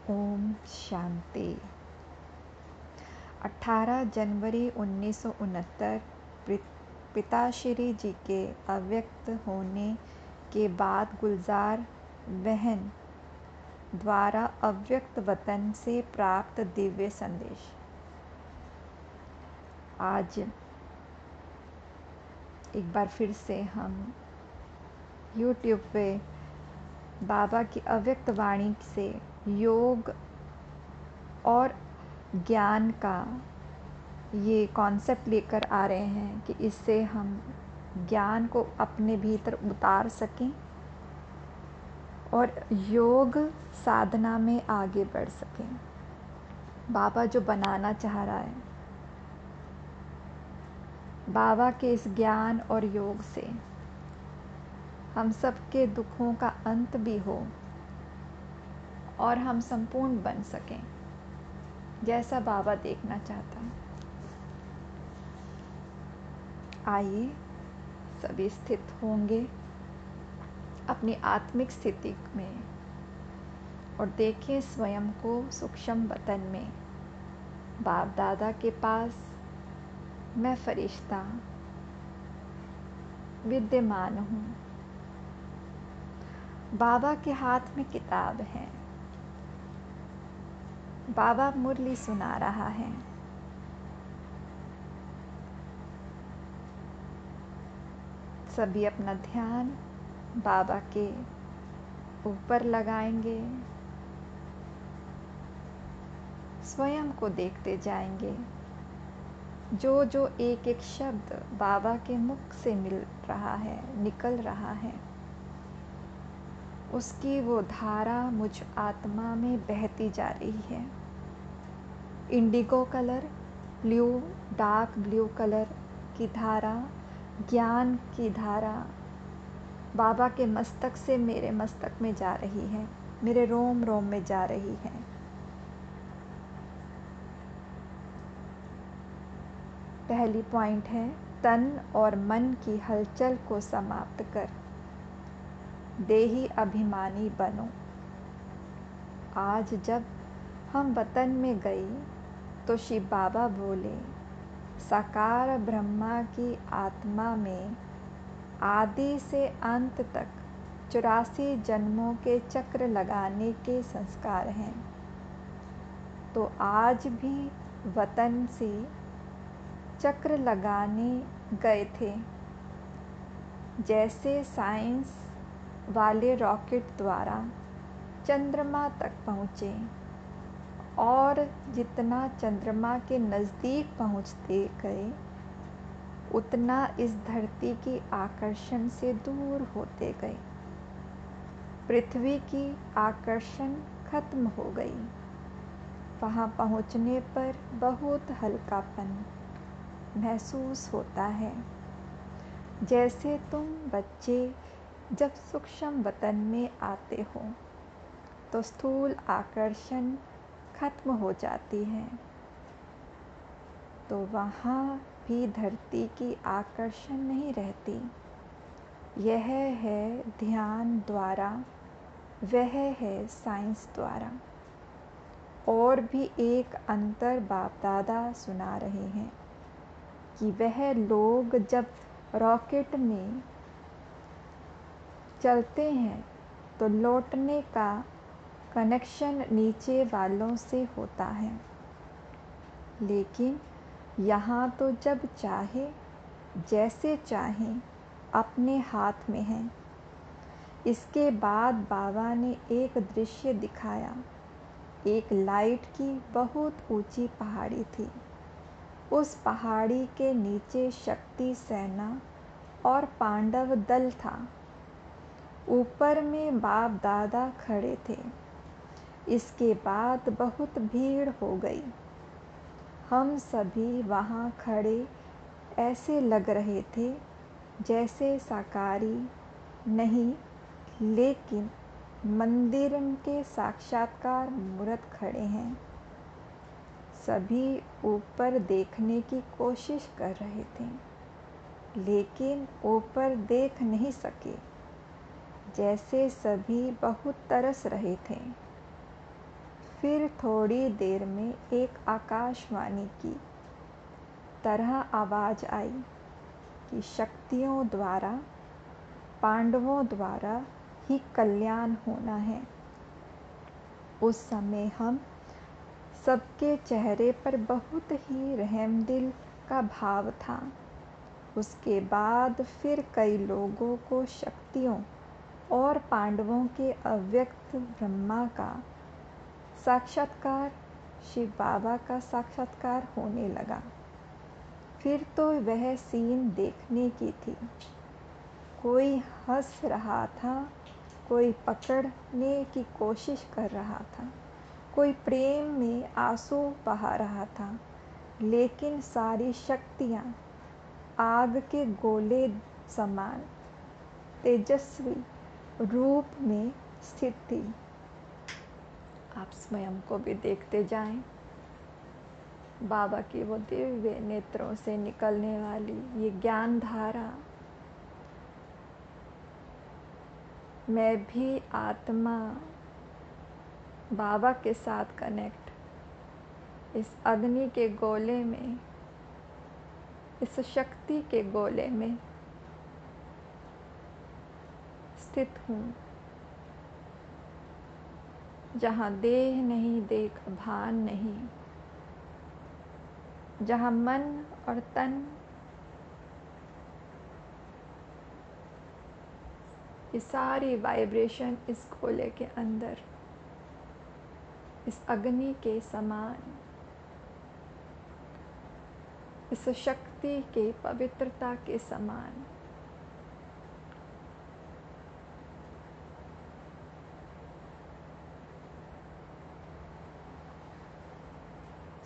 ओम शांति। 18 जनवरी 1969 पिताश्री जी के अव्यक्त होने के बाद गुलजार बहन द्वारा अव्यक्त वतन से प्राप्त दिव्य संदेश। आज एक बार फिर से हम YouTube पे बाबा की अव्यक्त वाणी से योग और ज्ञान का ये कॉन्सेप्ट लेकर आ रहे हैं कि इससे हम ज्ञान को अपने भीतर उतार सकें और योग साधना में आगे बढ़ सकें। बाबा जो बनाना चाह रहा है, बाबा के इस ज्ञान और योग से हम सबके दुखों का अंत भी हो और हम संपूर्ण बन सकें जैसा बाबा देखना चाहता है। आइए सभी स्थित होंगे अपनी आत्मिक स्थिति में और देखें स्वयं को सूक्ष्म वतन में। बाप दादा के पास मैं फरिश्ता विद्यमान हूँ। बाबा के हाथ में किताब है। बाबा मुरली सुना रहा है। सभी अपना ध्यान बाबा के ऊपर लगाएंगे, स्वयं को देखते जाएंगे। जो जो एक एक शब्द बाबा के मुख से मिल रहा है, निकल रहा है, उसकी वो धारा मुझ आत्मा में बहती जा रही है। Indigo colour, blue, dark blue colour की धारा, ज्ञान की धारा बाबा के मस्तक से मेरे मस्तक में जा रही है, मेरे रोम रोम में जा रही है। पहली पॉइंट है, तन और मन की हलचल को समाप्त कर देही अभिमानी बनो। आज जब हम वतन में गए तो शिव बाबा बोले, साकार ब्रह्मा की आत्मा में आदि से अंत तक 84 जन्मों के चक्र लगाने के संस्कार हैं। तो आज भी वतन से चक्र लगाने गए थे। जैसे साइंस वाले रॉकेट द्वारा चंद्रमा तक पहुँचे और जितना चंद्रमा के नज़दीक पहुँचते गए उतना इस धरती की आकर्षण से दूर होते गए। पृथ्वी की आकर्षण खत्म हो गई। वहाँ पहुँचने पर बहुत हल्कापन महसूस होता है। जैसे तुम बच्चे जब सूक्ष्म वतन में आते हो तो स्थूल आकर्षण खत्म हो जाती है, तो वहाँ भी धरती की आकर्षण नहीं रहती। यह है ध्यान द्वारा, वह है साइंस द्वारा। और भी एक अंतर बाप दादा सुना रहे हैं कि वह लोग जब रॉकेट में चलते हैं तो लौटने का कनेक्शन नीचे वालों से होता है, लेकिन यहाँ तो जब चाहे जैसे चाहें अपने हाथ में है। इसके बाद बाबा ने एक दृश्य दिखाया। एक लाइट की बहुत ऊंची पहाड़ी थी। उस पहाड़ी के नीचे शक्ति सेना और पांडव दल था। ऊपर में बाप दादा खड़े थे। इसके बाद बहुत भीड़ हो गई। हम सभी वहाँ खड़े ऐसे लग रहे थे जैसे साकारी नहीं, लेकिन मंदिर के साक्षात्कार मूर्त खड़े हैं। सभी ऊपर देखने की कोशिश कर रहे थे, लेकिन ऊपर देख नहीं सके। जैसे सभी बहुत तरस रहे थे। फिर थोड़ी देर में एक आकाशवाणी की तरह आवाज़ आई कि शक्तियों द्वारा, पांडवों द्वारा ही कल्याण होना है। उस समय हम सबके चेहरे पर बहुत ही रहमदिल का भाव था। उसके बाद फिर कई लोगों को शक्तियों और पांडवों के अव्यक्त ब्रह्मा का साक्षात्कार, शिव बाबा का साक्षात्कार होने लगा। फिर तो वह सीन देखने की थी। कोई हंस रहा था, कोई पकड़ने की कोशिश कर रहा था, कोई प्रेम में आंसू बहा रहा था, लेकिन सारी शक्तियाँ आग के गोले समान तेजस्वी रूप में स्थित थी। आप स्वयं को भी देखते जाएं। बाबा की वो दिव्य नेत्रों से निकलने वाली ये ज्ञान धारा, मैं भी आत्मा बाबा के साथ कनेक्ट इस अग्नि के गोले में, इस शक्ति के गोले में स्थित हूँ, जहाँ देह नहीं, देख भान नहीं, जहाँ मन और तन ये सारी वाइब्रेशन इस गोले के अंदर, इस अग्नि के समान, इस शक्ति के पवित्रता के समान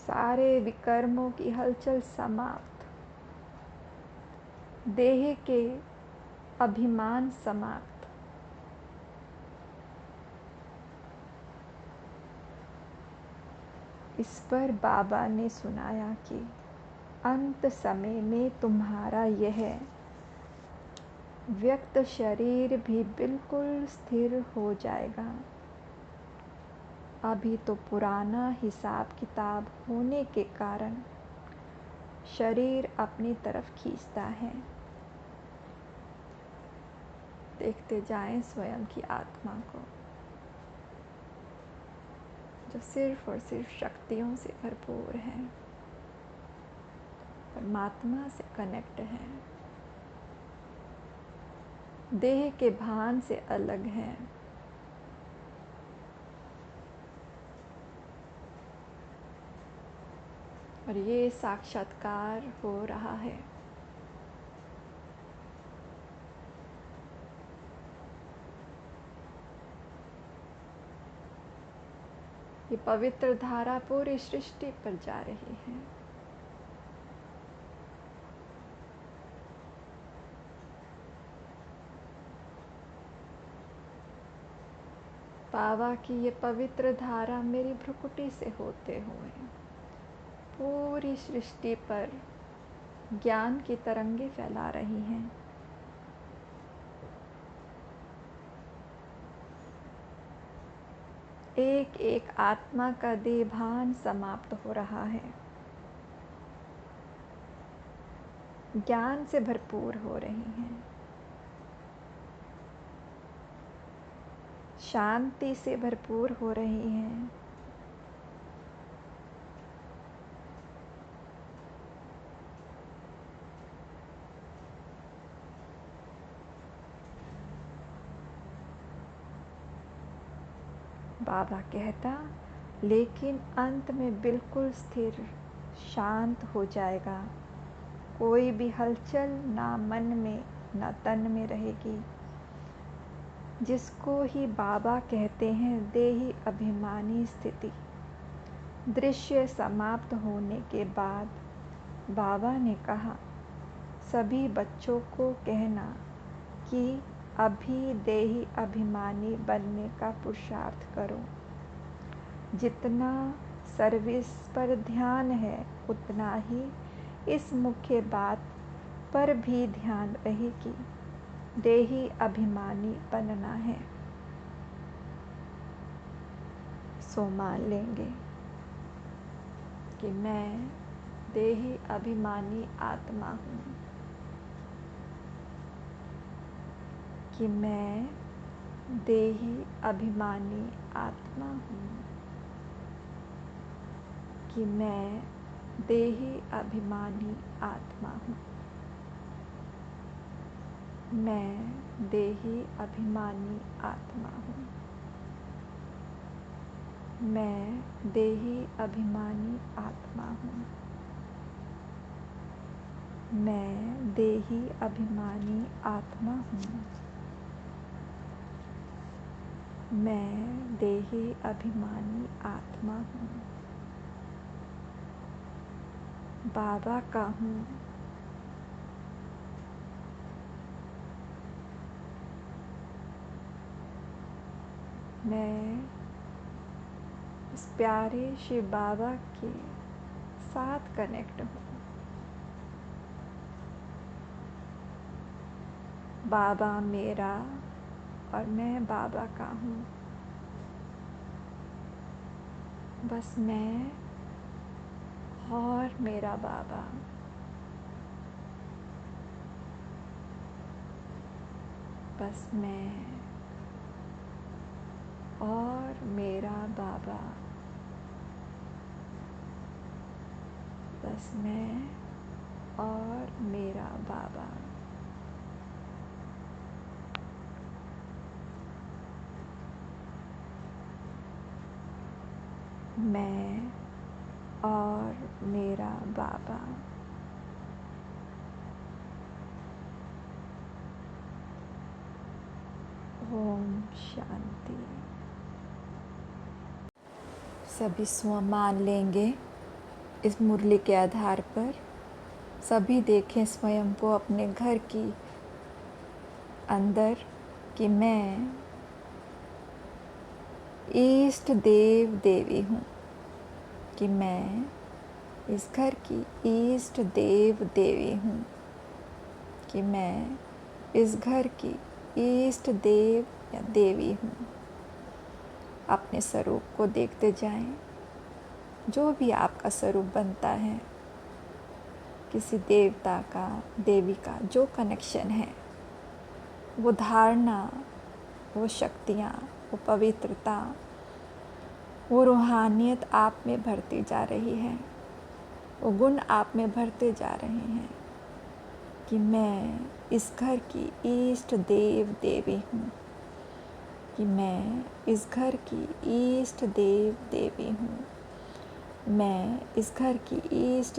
सारे विकर्मों की हलचल समाप्त, देह के अभिमान समाप्त। इस पर बाबा ने सुनाया कि अंत समय में तुम्हारा यह व्यक्त शरीर भी बिल्कुल स्थिर हो जाएगा। अभी तो पुराना हिसाब किताब होने के कारण शरीर अपनी तरफ खींचता है। देखते जाएं स्वयं की आत्मा को, जो सिर्फ और सिर्फ शक्तियों से भरपूर है, परमात्मा से कनेक्ट है, देह के भान से अलग है। और ये साक्षात्कार हो रहा है। ये पवित्र धारा पूरी सृष्टि पर जा रही है। बाबा की ये पवित्र धारा मेरी भ्रुकुटी से होते हुए पूरी सृष्टि पर ज्ञान की तरंगे फैला रही हैं। एक एक आत्मा का देहभान समाप्त हो रहा है, ज्ञान से भरपूर हो रही हैं, शांति से भरपूर हो रही हैं। बाबा कहता, लेकिन अंत में बिल्कुल स्थिर शांत हो जाएगा। कोई भी हलचल ना मन में ना तन में रहेगी, जिसको ही बाबा कहते हैं देही अभिमानी स्थिति। दृश्य समाप्त होने के बाद बाबा ने कहा, सभी बच्चों को कहना कि अभी देही अभिमानी बनने का पुरुषार्थ करो। जितना सर्विस पर ध्यान है, उतना ही इस मुख्य बात पर भी ध्यान रहे कि देही अभिमानी बनना है। सो मान लेंगे कि मैं देही अभिमानी आत्मा हूँ, कि मैं देही अभिमानी आत्मा हूँ, कि मैं देही अभिमानी आत्मा हूँ, मैं देही अभिमानी आत्मा हूँ, मैं देही अभिमानी आत्मा हूँ, मैं देही अभिमानी आत्मा हूँ, मैं देही अभिमानी आत्मा हूँ, बाबा का हूँ, मैं इस प्यारे शिव बाबा के साथ कनेक्ट हूँ। बाबा मेरा और मैं बाबा का हूँ। बस मैं और मेरा बाबा, बस मैं और मेरा बाबा, बस मैं और मेरा बाबा। मैं और मेरा बाबा। ओम शांति। सभी स्व मान लेंगे इस मुरली के आधार पर। सभी देखें स्वयं को अपने घर की अंदर कि मैं इष्ट देव देवी हूँ, कि मैं इस घर की इष्ट देव देवी हूँ, कि मैं इस घर की इष्ट देव या देवी हूँ। अपने स्वरूप को देखते जाएं। जो भी आपका स्वरूप बनता है, किसी देवता का, देवी का जो कनेक्शन है, वो धारणा, वो शक्तियाँ, वो पवित्रता, वो रूहानियत आप में भरती जा रही है, वो गुण आप में भरते जा रहे हैं कि मैं इस घर की इष्ट देव देवी हूँ, कि मैं इस घर की इष्ट देव देवी हूँ, मैं इस घर की इष्ट